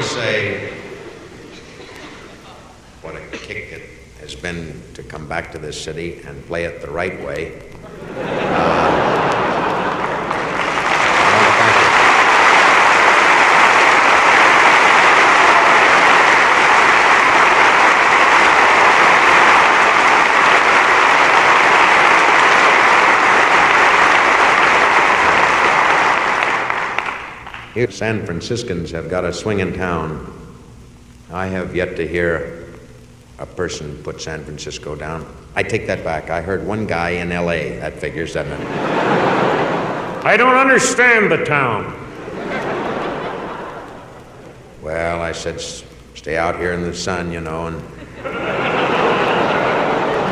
say what a kick it has been to come back to this city and play it the right way. You San Franciscans have got a swinging town. I have yet to hear a person put San Francisco down. I take that back. I heard one guy in L.A. That figures, doesn't it? I don't understand the town. Well, I said, stay out here in the sun, you know, and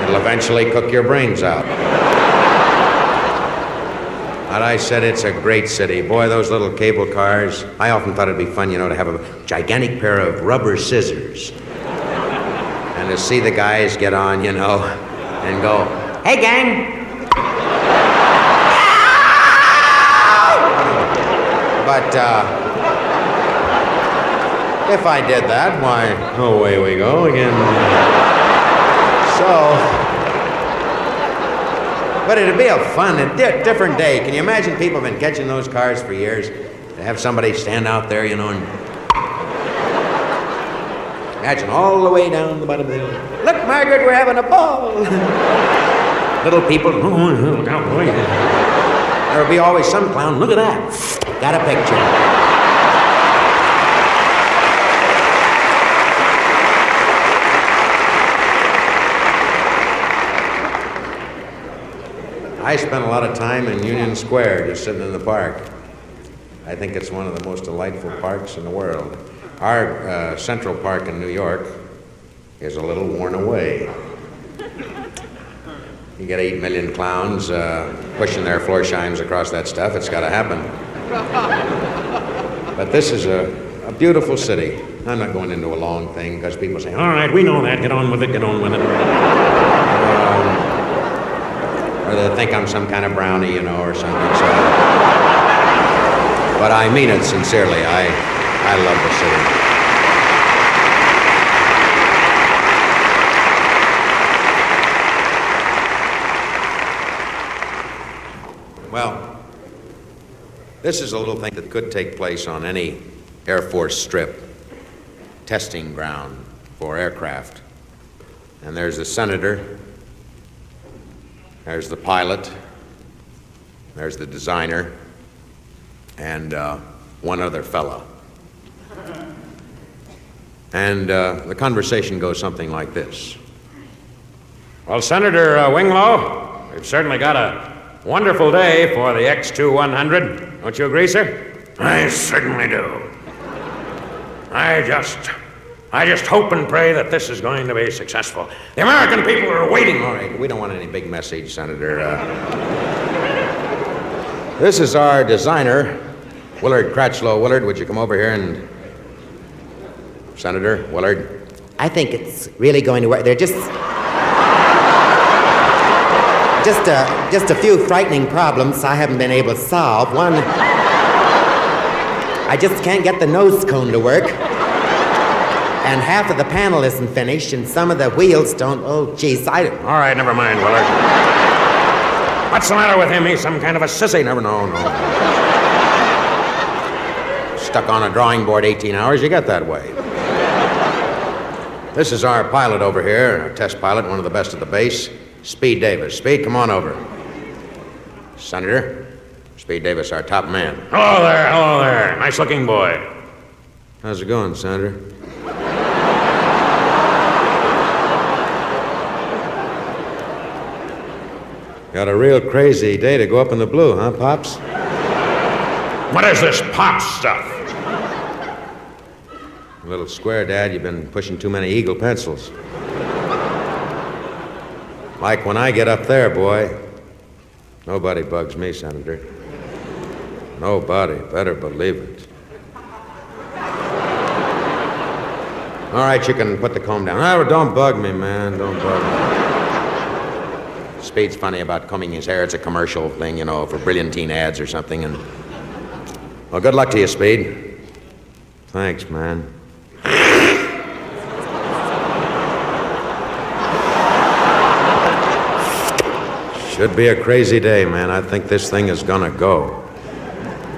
it'll eventually cook your brains out. But I said, it's a great city. Boy, those little cable cars. I often thought it'd be fun, you know, to have a gigantic pair of rubber scissors. And to see the guys get on, you know, and go, hey, gang. But if I did that, why, away we go again. But it'd be a fun, different day. Can you imagine people have been catching those cars for years? To have somebody stand out there, you know, and imagine all the way down the bottom of the hill. Look, Margaret, we're having a ball. Little people, look out, boy. There'll be always some clown, look at that. Got a picture. I spent a lot of time in Union Square, just sitting in the park. I think it's one of the most delightful parks in the world. Our Central Park in New York is a little worn away. You get 8 million clowns pushing their floor shimes across that stuff. It's got to happen. But this is a beautiful city. I'm not going into a long thing because people say, all right, we know that. Get on with it, get on with it. Or they think I'm some kind of brownie, you know, or something. So. But I mean it sincerely. I love the city. Well, this is a little thing that could take place on any Air Force strip, testing ground for aircraft. And there's the senator. There's the pilot, there's the designer, and one other fella. And the conversation goes something like this. Well, Senator Winglow, we've certainly got a wonderful day for the X-2-100. Don't you agree, sir? I certainly do. I just hope and pray that this is going to be successful. The American people are waiting. All right, we don't want any big message, Senator. This is our designer, Willard Cratchlow. Willard, would you come over here and... Senator Willard? I think it's really going to work. They're just a few frightening problems I haven't been able to solve. One, I just can't get the nose cone to work. And half of the panel isn't finished, and some of the wheels don't. Oh, geez, All right, never mind, Willard. What's the matter with him? He's some kind of a sissy. No. Stuck on a drawing board 18 hours, you get that way. This is our pilot over here, our test pilot, one of the best at the base, Speed Davis. Speed, come on over. Senator, Speed Davis, our top man. Hello there. Nice-looking boy. How's it going, Senator? Got a real crazy day to go up in the blue, huh, Pops? What is this pop stuff? A little square, Dad. You've been pushing too many Eagle pencils. Like when I get up there, boy, nobody bugs me, Senator. Nobody. Better believe it. All right, you can put the comb down. Oh, don't bug me, man. Don't bug me. Speed's funny about combing his hair. It's a commercial thing, you know, for Brilliantine ads or something. And well, good luck to you, Speed. Thanks, man. Should be a crazy day, man. I think this thing is gonna go.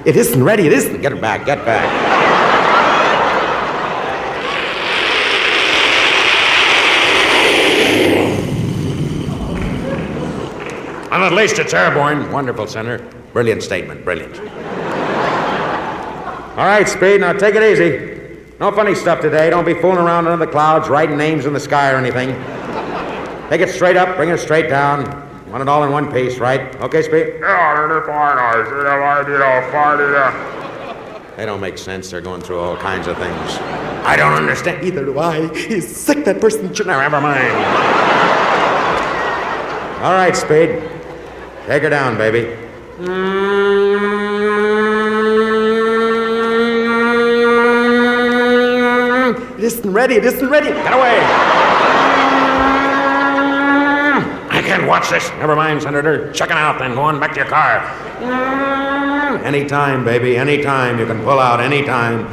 It isn't ready, it isn't. Get back, get back. And at least it's airborne. Wonderful, Senator. Brilliant statement, brilliant. All right, Speed, now take it easy. No funny stuff today. Don't be fooling around under the clouds, writing names in the sky or anything. Take it straight up, bring it straight down. Want it all in one piece, right? Okay, Speed? Yeah, they're fine. I see that idea. Fine idea. They don't make sense. They're going through all kinds of things. I don't understand. Either do I. He's sick, that person. Never mind. All right, Speed. Take her down, baby. It isn't ready, it isn't ready. Get away. I can't watch this. Never mind, Senator. Checking out then. Go on back to your car. Anytime, baby, anytime. You can pull out anytime.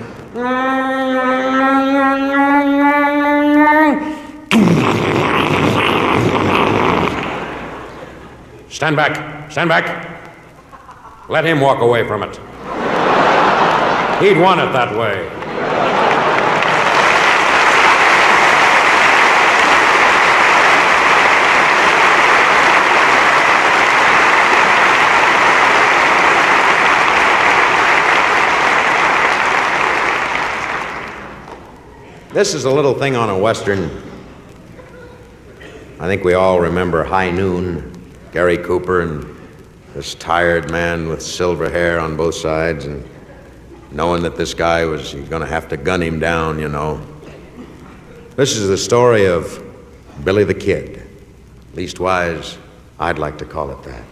Stand back. Stand back. Let him walk away from it. He'd want it that way. This is a little thing on a Western. I think we all remember High Noon, Gary Cooper, and this tired man with silver hair on both sides, and knowing that this guy was going to have to gun him down, you know. This is the story of Billy the Kid. Leastwise, I'd like to call it that.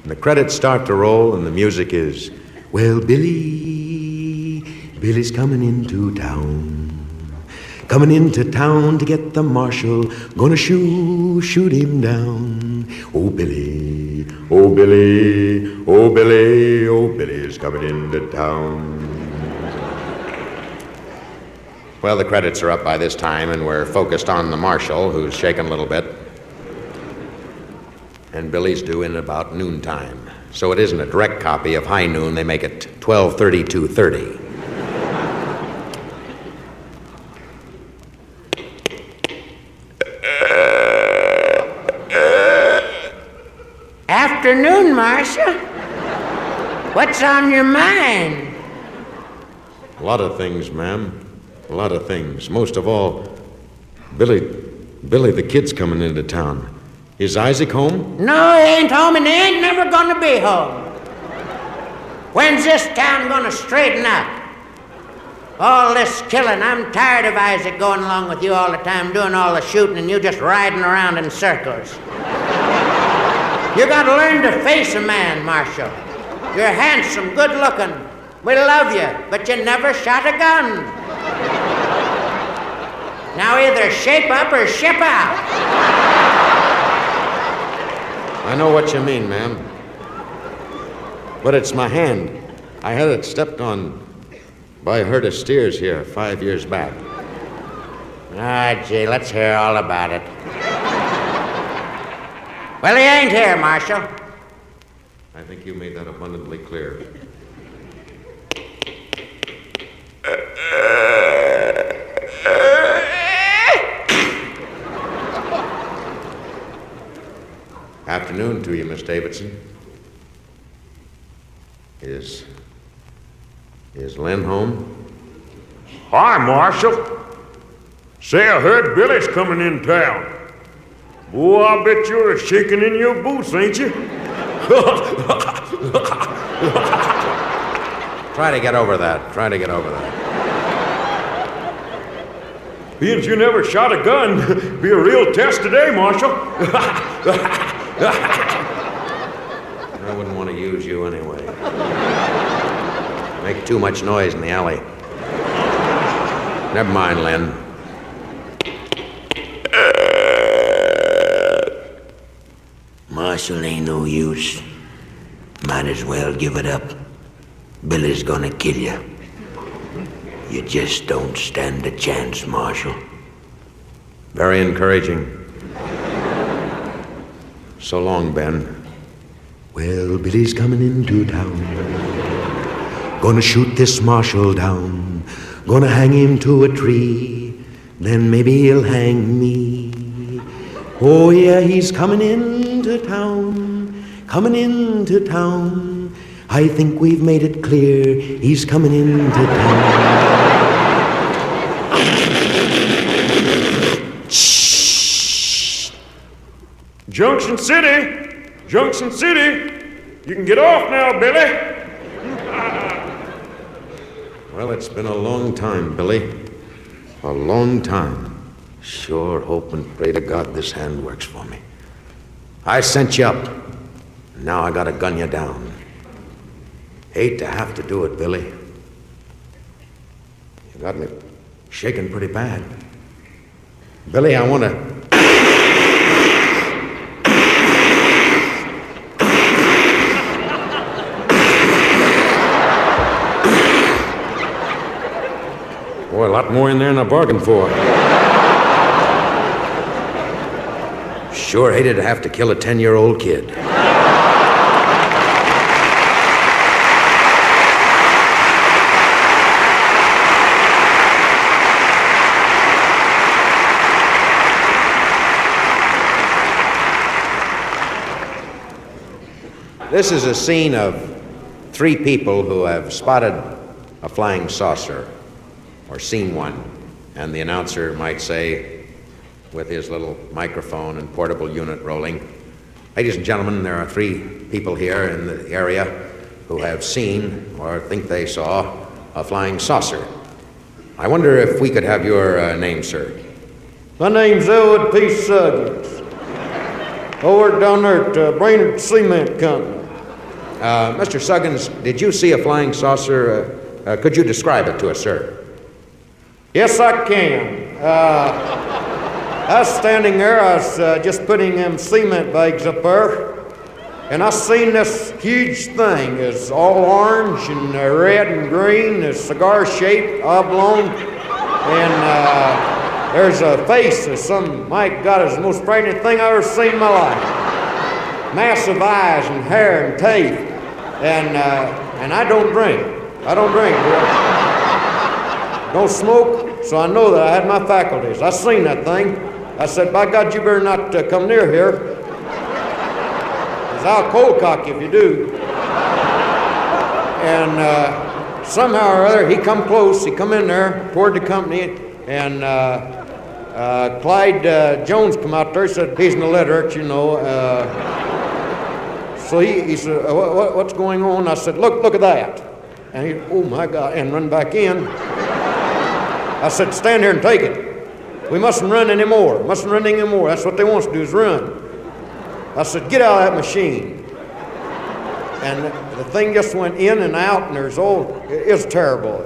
And the credits start to roll, and the music is, well, Billy's coming into town. Coming into town to get the marshal, gonna shoot him down. Oh, Billy, oh, Billy, oh, Billy, oh, Billy's coming into town. Well, the credits are up by this time, and we're focused on the marshal, who's shaking a little bit. And Billy's due in about noontime. So it isn't a direct copy of High Noon. They make it 12:32:30. Afternoon, Marcia. What's on your mind? A lot of things, ma'am. A lot of things. Most of all, Billy the Kid's coming into town. Is Isaac home? No, he ain't home and he ain't never gonna be home. When's this town gonna straighten up? All this killing, I'm tired of Isaac going along with you all the time, doing all the shooting, and you just riding around in circles. You gotta learn to face a man, Marshal. You're handsome, good looking. We love you, but you never shot a gun. Now either shape up or ship out. I know what you mean, ma'am. But it's my hand. I had it stepped on by a herd of steers here 5 years back. Ah, gee, let's hear all about it. Well, he ain't here, Marshal. I think you made that abundantly clear. Afternoon to you, Miss Davidson. Is Lynn home? Hi, Marshal. Say, I heard Billy's coming in town. Boy, I bet you're shaking in your boots, ain't you? Try to get over that. Try to get over that. Being you never shot a gun, be a real test today, Marshal. I wouldn't want to use you anyway. Make too much noise in the alley. Never mind, Lynn. Marshal ain't no use. Might as well give it up. Billy's gonna kill you. You just don't stand a chance, Marshal. Very encouraging. So long, Ben. Well, Billy's coming into town. Gonna shoot this marshal down. Gonna hang him to a tree. Then maybe he'll hang me. Oh, yeah, he's coming into town. Coming into town. I think we've made it clear he's coming into town. Junction City! Junction City! You can get off now, Billy! Well, it's been a long time, Billy. A long time. Sure hope and pray to God this hand works for me. I sent you up. Now I gotta gun you down. Hate to have to do it, Billy. You got me shaking pretty bad. Billy, I want to... Boy, a lot more in there than I bargained for. Sure hated to have to kill a 10-year-old kid. This is a scene of 3 people who have spotted a flying saucer or seen one, and the announcer might say, with his little microphone and portable unit rolling, "Ladies and gentlemen, there are 3 people here in the area who have seen or think they saw a flying saucer. I wonder if we could have your name, sir." My name's Elwood P. Suggins. I work down there at Brainerd Cement Company. Mr. Suggins, did you see a flying saucer? Could you describe it to us, sir? Yes, I can. I was standing there, I was just putting them cement bags up there, and I seen this huge thing. It's all orange and red and green, it's cigar-shaped, oblong, and there's a face of some, my God, it's the most frightening thing I've ever seen in my life. Massive eyes and hair and teeth, and I don't drink. I don't drink, boy. Don't smoke, so I know that I had my faculties. I seen that thing. I said, by God, you better not come near here, because I'll cold cock you if you do. And somehow or other, he come close. He come in there toward the company, and Clyde Jones come out there. He said, he's an illiterate, you know. So he said, what's going on? I said, look at that. And he, oh my God, and run back in. I said, stand here and take it. We mustn't run anymore. Mustn't run anymore. That's what they want us to do is run. I said, get out of that machine. And the thing just went in and out, and there's it was terrible.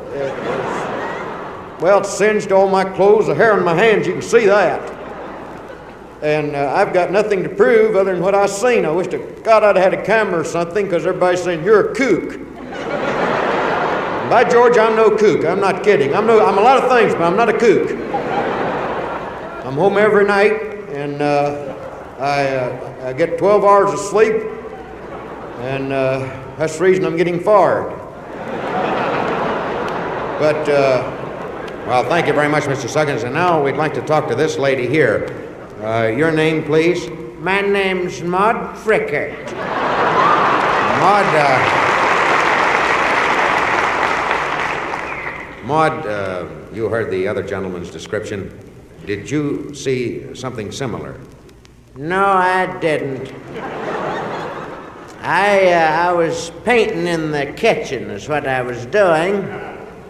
Well, it singed all my clothes, the hair on my hands, you can see that. And I've got nothing to prove other than what I seen. I wish to God I'd had a camera or something, because everybody's saying, you're a kook. By George, I'm no kook. I'm not kidding. I'm a lot of things, but I'm not a kook. I'm home every night, and I get 12 hours of sleep, and that's the reason I'm getting fired. But, Well, thank you very much, Mr. Suggins. And now we'd like to talk to this lady here. Your name, please? My name's Maud Frickert. Maud, you heard the other gentleman's description. Did you see something similar? No, I didn't. I was painting in the kitchen is what I was doing.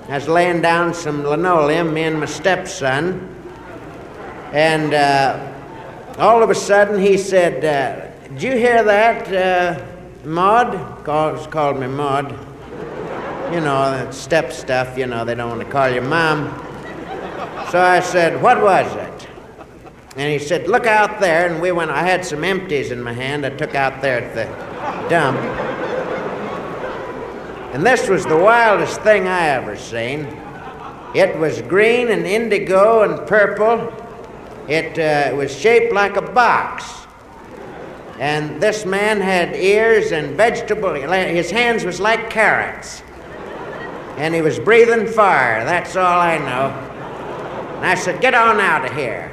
I was laying down some linoleum, me and my stepson. And all of a sudden he said, did you hear that, Maud? Called me Maud. You know, that step stuff, you know, they don't want to call you Mom. So I said, what was it? And he said, look out there. And I had some empties in my hand I took out there at the dump. And this was the wildest thing I ever seen. It was green and indigo and purple. It was shaped like a box. And this man had ears and vegetable. His hands was like carrots. And he was breathing fire. That's all I know. And I said, "Get on out of here."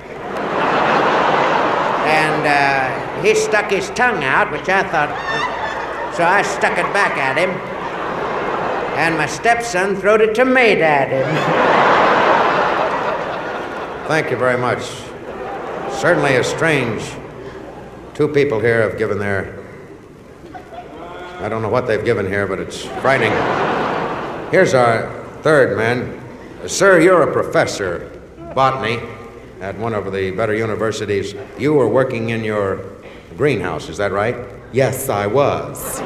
And he stuck his tongue out, which I thought, so I stuck it back at him. And my stepson throwed a tomato at him. Thank you very much. Certainly is strange. Two people here have given their... I don't know what they've given here, but it's frightening. Here's our third man. Sir, you're a professor, botany, at one of the better universities. You were working in your greenhouse, is that right? Yes, I was.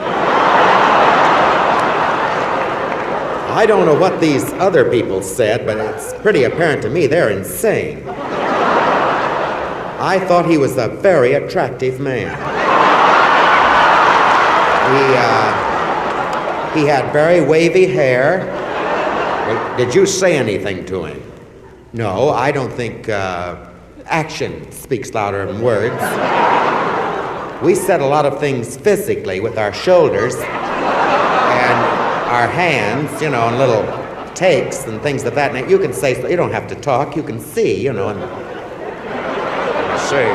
I don't know what these other people said, but it's pretty apparent to me they're insane. I thought he was a very attractive man. He had very wavy hair. Well, did you say anything to him? No, I don't think action speaks louder than words. We said a lot of things physically with our shoulders and our hands, you know, and little takes and things of that nature. You can say, you don't have to talk, you can see, you know. And I see.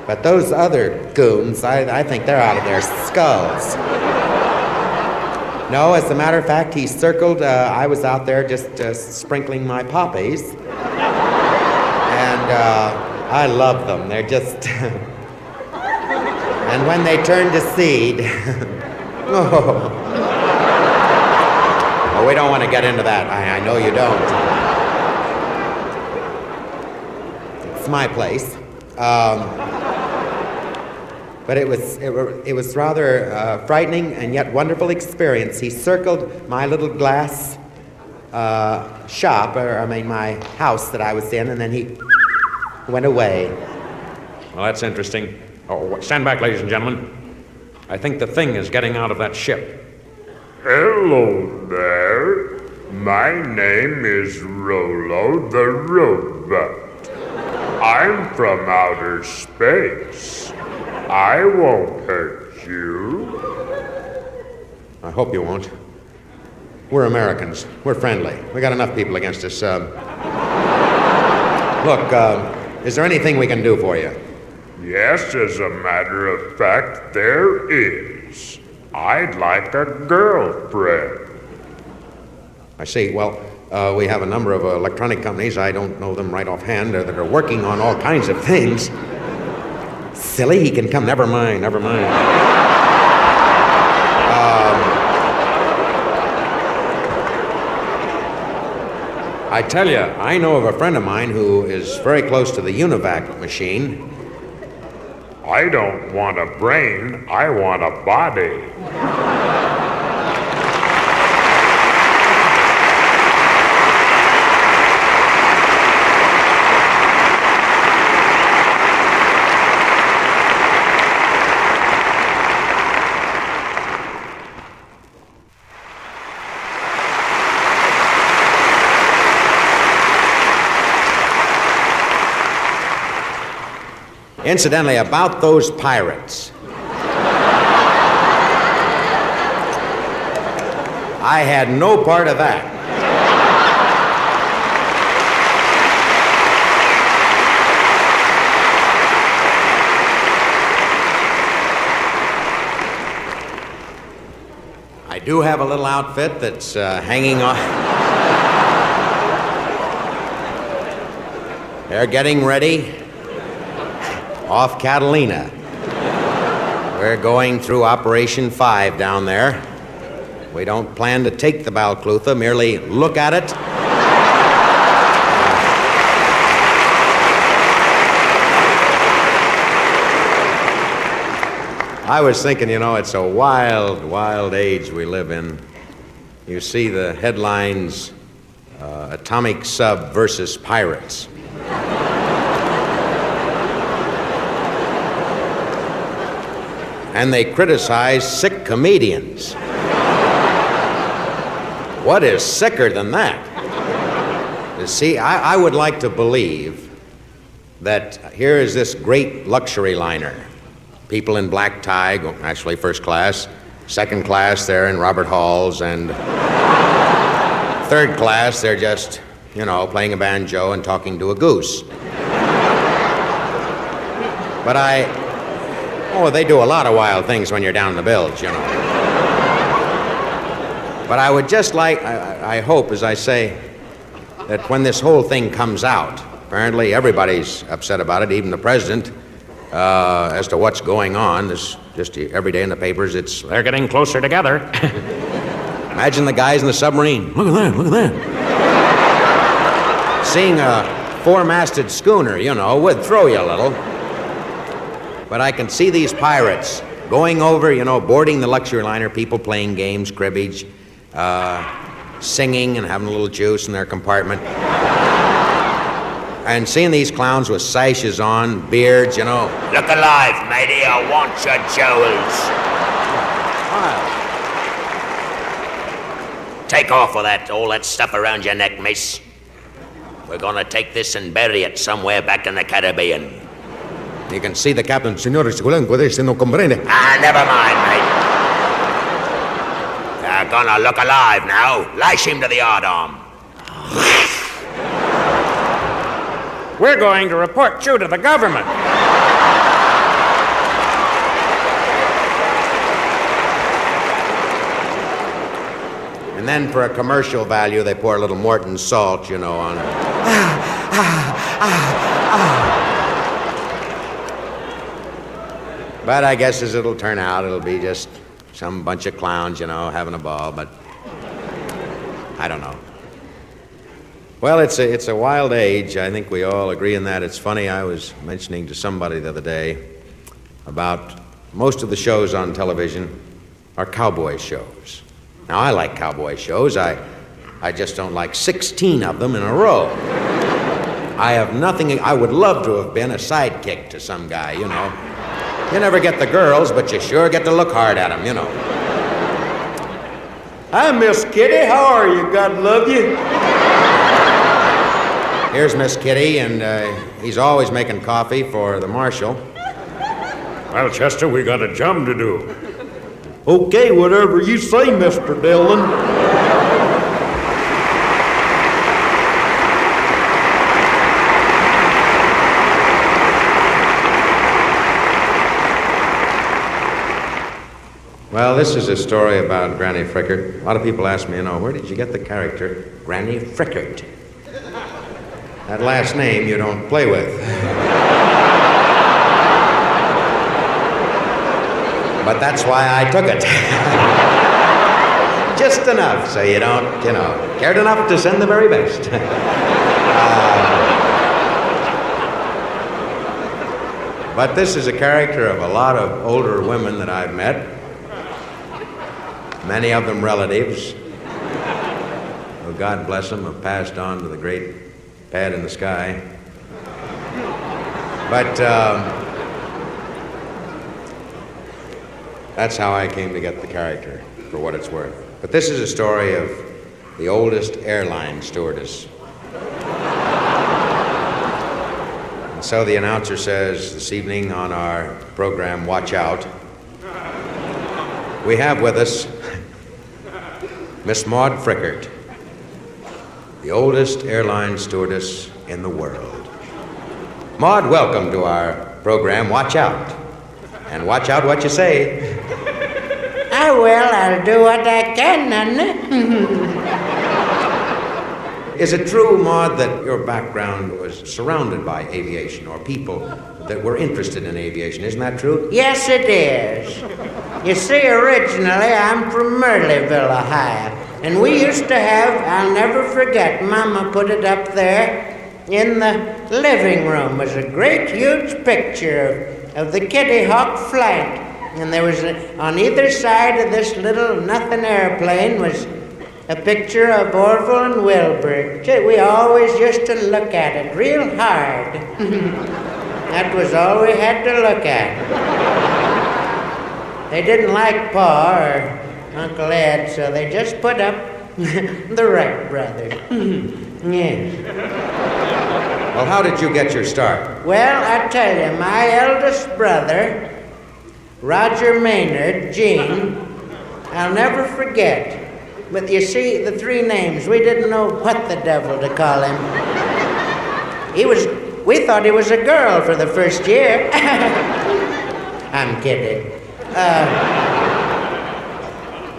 but those other goons, I think they're out of their skulls. No, as a matter of fact, he circled, I was out there just sprinkling my poppies. And I love them. They're just... and when they turn to seed... oh. Well, we don't want to get into that. I know you don't. It's my place. But it was rather frightening and yet wonderful experience. He circled my little glass shop, my house that I was in, and then he went away. Well, that's interesting. Oh, stand back, ladies and gentlemen. I think the thing is getting out of that ship. Hello there. My name is Rollo the Robot. I'm from outer space. I won't hurt you. I hope you won't. We're Americans. We're friendly. We got enough people against us. Look, is there anything we can do for you? Yes, as a matter of fact, there is. I'd like a girlfriend. I see. Well, we have a number of electronic companies. I don't know them right offhand that are working on all kinds of things. Silly, he can come. Never mind. I tell you, I know of a friend of mine who is very close to the Univac machine. I don't want a brain, I want a body. Incidentally, about those pirates. I had no part of that. I do have a little outfit that's hanging on. They're getting ready. Off Catalina. We're going through Operation 5 down there. We don't plan to take the Balclutha, merely look at it. I was thinking, you know, it's a wild, wild age we live in. You see the headlines, Atomic Sub versus Pirates. And they criticize sick comedians. What is sicker than that? See, I would like to believe that here is this great luxury liner. People in black tie, actually first class. Second class, they're in Robert Halls. And third class, they're just, playing a banjo and talking to a goose. But they do a lot of wild things when you're down in the bilge, But I would just like, I hope, as I say, that when this whole thing comes out, apparently everybody's upset about it, even the president, as to what's going on. This just every day in the papers, They're getting closer together. imagine the guys in the submarine. Look at that. Seeing a four-masted schooner, would throw you a little. But I can see these pirates going over, boarding the luxury liner, people playing games, cribbage, singing and having a little juice in their compartment. And seeing these clowns with sashes on, beards, Look alive, matey, I want your jewels. Take off with all that stuff around your neck, miss. We're gonna take this and bury it somewhere back in the Caribbean. You can see the captain. Señores, usted no comprende. Never mind, mate. They're gonna look alive now. Lash him to the yardarm. We're going to report you to the government. And then for a commercial value, they pour a little Morton salt, on it. But I guess as it'll turn out, it'll be just some bunch of clowns, having a ball, but I don't know. Well, it's a wild age. I think we all agree in that. It's funny, I was mentioning to somebody the other day about most of the shows on television are cowboy shows. Now, I like cowboy shows. I just don't like 16 of them in a row. I have nothing. I would love to have been a sidekick to some guy, You never get the girls, but you sure get to look hard at them, Hi, Miss Kitty. How are you? God love you. Here's Miss Kitty, and he's always making coffee for the marshal. Well, Chester, we got a job to do. Okay, whatever you say, Mr. Dillon. Well, this is a story about Granny Frickert. A lot of people ask me, where did you get the character Granny Frickert? That last name you don't play with. But that's why I took it. Just enough so you don't, cared enough to send the very best. But this is a character of a lot of older women that I've met. Many of them relatives, who, God bless them, have passed on to the great pad in the sky. But that's how I came to get the character, for what it's worth. But this is a story of the oldest airline stewardess. And so the announcer says this evening on our program, Watch Out, we have with us Miss Maud Frickert, the oldest airline stewardess in the world. Maud, welcome to our program, Watch Out. And watch out what you say. I'll do what I can, Nana. Is it true, Maud, that your background was surrounded by aviation or people that were interested in aviation? Isn't that true? Yes, it is. You see, originally, I'm from Murleyville, Ohio. And we used to have, I'll never forget, Mama put it up there in the living room. It was a great, huge picture of the Kitty Hawk flight. And there was, on either side of this little nothing airplane was a picture of Orville and Wilbur. We always used to look at it real hard. That was all we had to look at. They didn't like Pa or Uncle Ed, so they just put up The Wright brothers. Yes. Well, how did you get your start? Well, I tell you, my eldest brother, Roger Maynard, Gene, I'll never forget. But you see, the three names, we didn't know what the devil to call him. We thought he was a girl for the first year. I'm kidding.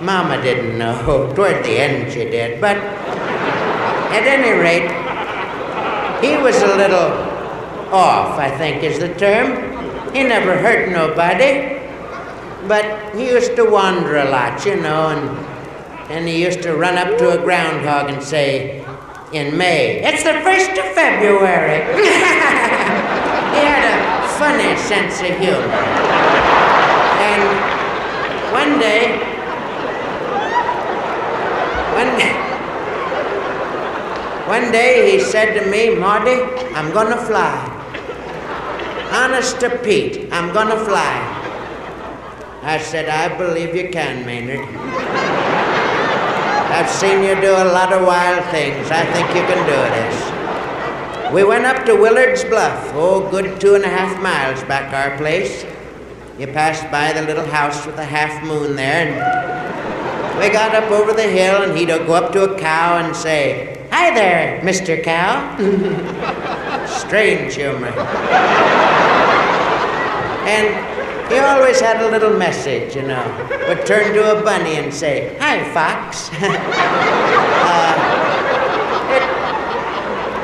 Mama didn't know. Toward the end she did. But at any rate, he was a little off, I think is the term. He never hurt nobody. But he used to wander a lot, you know, and he used to run up to a groundhog and say, in May, "It's the 1st of February." He had a funny sense of humor. And one day he said to me, "Marty, I'm gonna fly. Honest to Pete, I'm gonna fly." I said, "I believe you can, Maynard. I've seen you do a lot of wild things. I think you can do this." We went up to Willard's Bluff, good 2.5 miles back our place. You passed by the little house with the half moon there, and we got up over the hill, and he'd go up to a cow and say, "Hi there, Mr. Cow." Strange humor. And he always had a little message, you know. Would turn to a bunny and say, "Hi, Fox."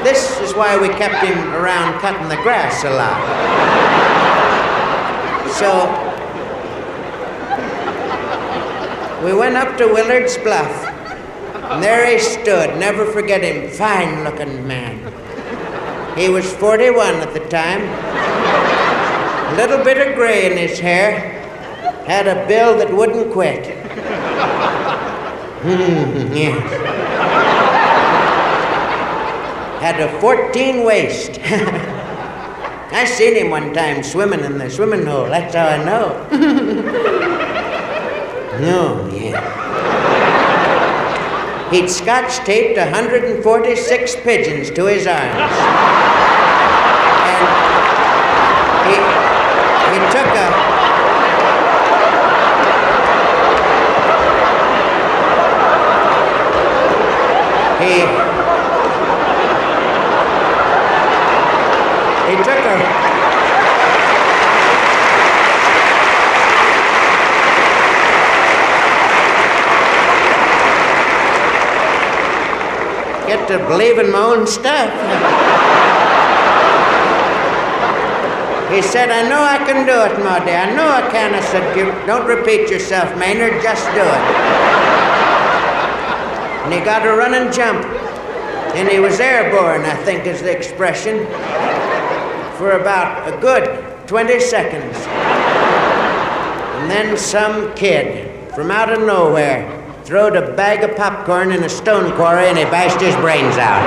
This is why we kept him around cutting the grass a lot. So we went up to Willard's Bluff, and there he stood. Never forget him. Fine-looking man. He was 41 at the time. A little bit of gray in his hair. Had a bill that wouldn't quit. Yes. Had a 14 waist. I seen him one time swimming in the swimming hole. That's how I know. No, yeah. He'd scotch taped 146 pigeons to his arms. And he took get to believe in my own stuff. He said, "I know I can do it, Marty. I know I can." I said, "Don't repeat yourself, Maynard. Just do it." And he got a running jump. And he was airborne, I think is the expression, for about a good 20 seconds. And then some kid from out of nowhere throwed a bag of popcorn in a stone quarry and he bashed his brains out.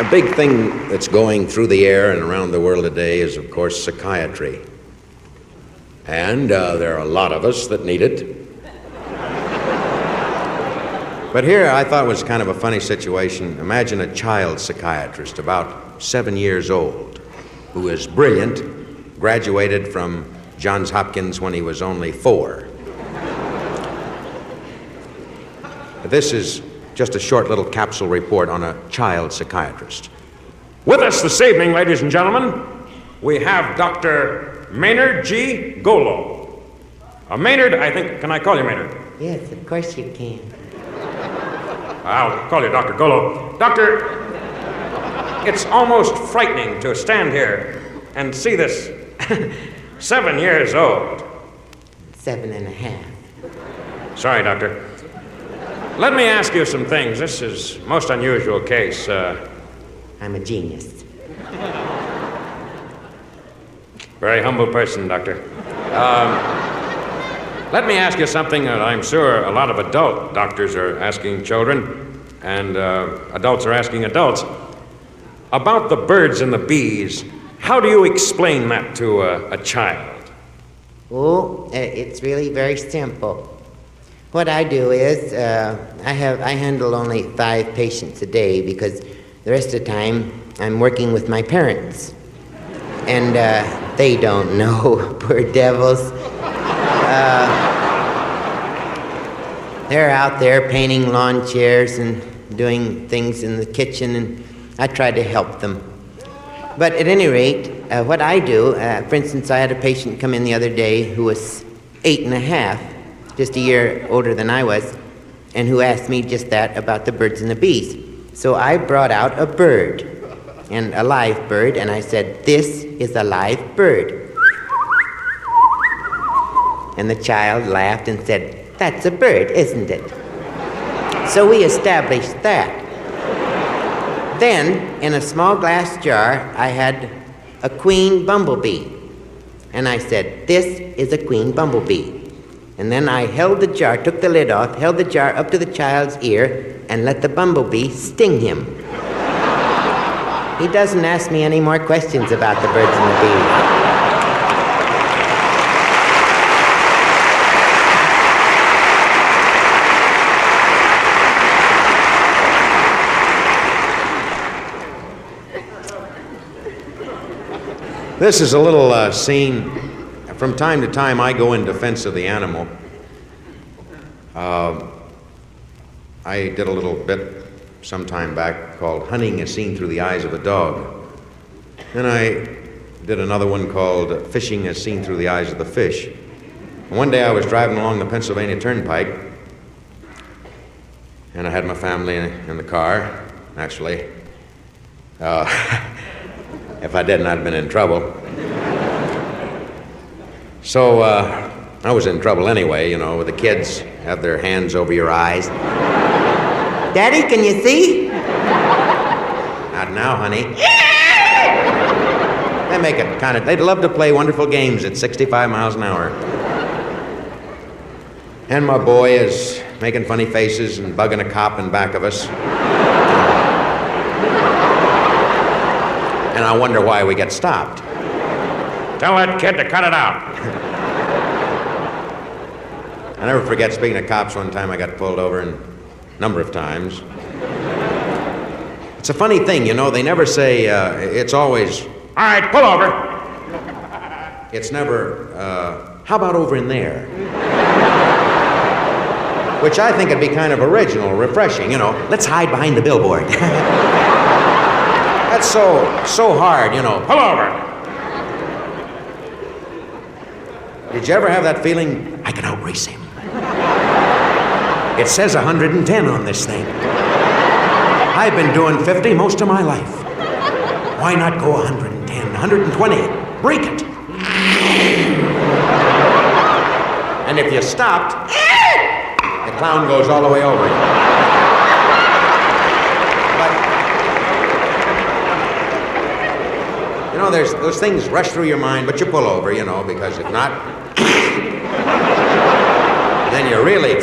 A big thing that's going through the air and around the world today is, of course, psychiatry. And there are a lot of us that need it. But here I thought was kind of a funny situation. Imagine a child psychiatrist about 7 years old who is brilliant, graduated from Johns Hopkins when he was only 4. This is just a short little capsule report on a child psychiatrist. With us this evening, ladies and gentlemen, we have Dr. Maynard G. Golo. Maynard, I think, can I call you Maynard? Yes, of course you can. I'll call you Dr. Golo. Doctor, it's almost frightening to stand here and see this 7 years old. 7.5. Sorry, Doctor. Let me ask you some things. This is most unusual case. I'm a genius. Very humble person, Doctor. Let me ask you something that I'm sure a lot of adult doctors are asking children, and adults are asking adults. About the birds and the bees, how do you explain that to a child? Oh, it's really very simple. What I do is I handle only 5 patients a day because the rest of the time I'm working with my parents. And they don't know, poor devils. They're out there painting lawn chairs and doing things in the kitchen, and I try to help them. But at any rate, what I do, for instance, I had a patient come in the other day who was 8.5, just a year older than I was, and who asked me just that about the birds and the bees. So I brought out a bird, and a live bird, and I said, "This is a live bird." And the child laughed and said, "That's a bird, isn't it?" So we established that. Then, in a small glass jar, I had a queen bumblebee. And I said, "This is a queen bumblebee." And then I held the jar, took the lid off, held the jar up to the child's ear, and let the bumblebee sting him. He doesn't ask me any more questions about the birds and the bees. This is a little scene. From time to time, I go in defense of the animal. I did a little bit some time back called Hunting a Scene Through the Eyes of a Dog. Then I did another one called Fishing a Scene Through the Eyes of the Fish. And one day I was driving along the Pennsylvania Turnpike, and I had my family in the car, naturally. If I didn't, I'd have been in trouble. So I was in trouble anyway, you know, with the kids have their hands over your eyes. Daddy, can you see? Not now, honey. They make it kind of, they'd love to play wonderful games at 65 miles an hour. And my boy is making funny faces and bugging a cop in back of us. And I wonder why we get stopped. Tell that kid to cut it out. I never forget, speaking of cops, one time I got pulled over, and a number of times. It's a funny thing, you know, they never say, it's always, All right, pull over. it's never, how about over in there? Which I think would be kind of original, refreshing, you know, let's hide behind the billboard. That's so hard, you know. Pull over. Did you ever have that feeling, I can outrace him? It says 110 on this thing. I've been doing 50 most of my life. Why not go 110, 120? Break it. And if you stopped, the clown goes all the way over you. But, you know, those things rush through your mind, but you pull over, you know, because if not, then you really...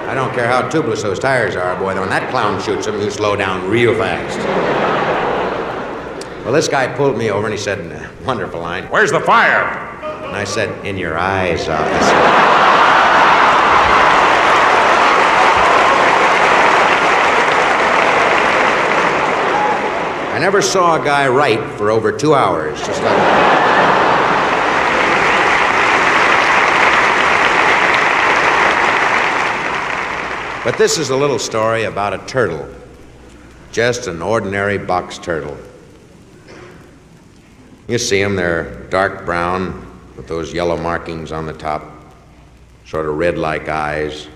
I don't care how tubeless those tires are, boy. When that clown shoots them, you slow down real fast. Well, this guy pulled me over and he said, wonderful line. Where's the fire? And I said, in your eyes, officer. I never saw a guy write for over 2 hours, just like that. But this is a little story about a turtle. Just an ordinary box turtle. You see them, they're dark brown with those yellow markings on the top, sort of red-like eyes.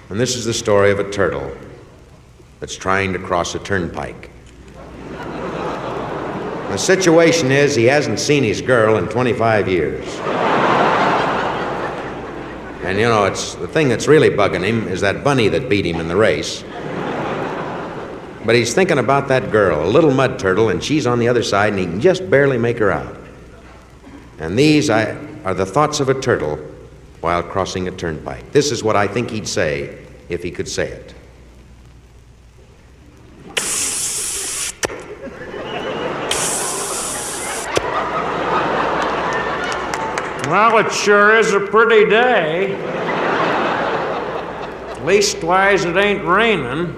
And this is the story of a turtle that's trying to cross a turnpike. The situation is he hasn't seen his girl in 25 years. And you know, it's the thing that's really bugging him is that bunny that beat him in the race. But he's thinking about that girl, a little mud turtle, and she's on the other side, and he can just barely make her out. And these are the thoughts of a turtle while crossing a turnpike. This is what I think he'd say if he could say it. Well, it sure is a pretty day. Leastwise, it ain't raining.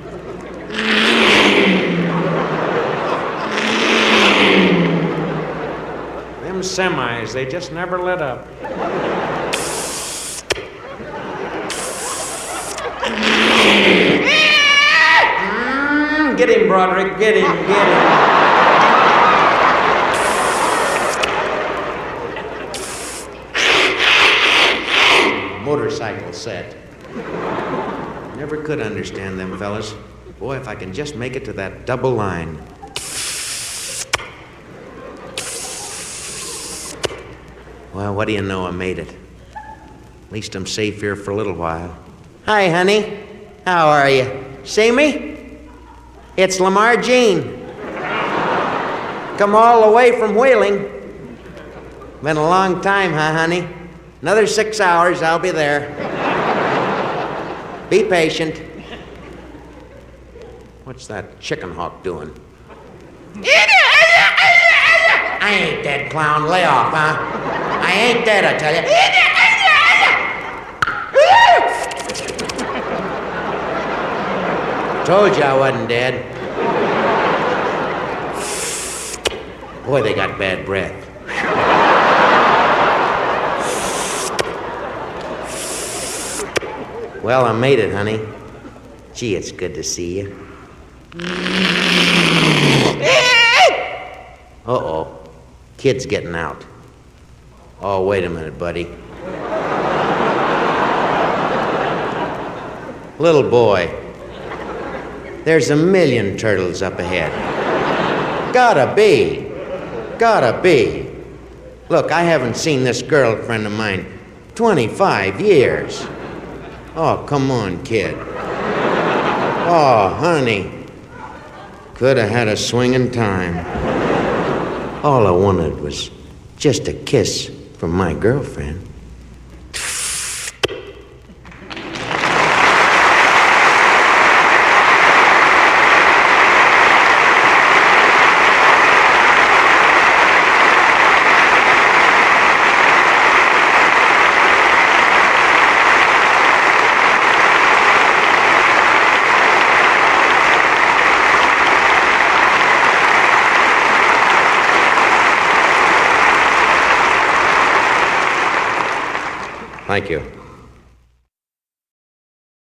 Them semis, they just never let up. Get him, Broderick. Get him. Motorcycle set. Never could understand them fellas. Boy, if I can just make it to that double line. Well, what do you know? I made it. At least I'm safe here for a little while. Hi, honey. How are you? See me? It's Lamar Jean. Come all the way from Wheeling. Been a long time, huh, honey? Another 6 hours, I'll be there. Be patient. What's that chicken hawk doing? I ain't dead, clown. Lay off, huh? I ain't dead, I tell you. Told you I wasn't dead. Boy, they got bad breath. Well, I made it, honey. Gee, it's good to see you. Uh-oh. Kid's getting out. Oh, wait a minute, buddy. Little boy, there's a million turtles up ahead. Gotta be. Gotta be. Look, I haven't seen this girlfriend of mine 25 years. Oh, come on, kid. Oh, honey. Could have had a swinging time. All I wanted was just a kiss from my girlfriend. Thank you.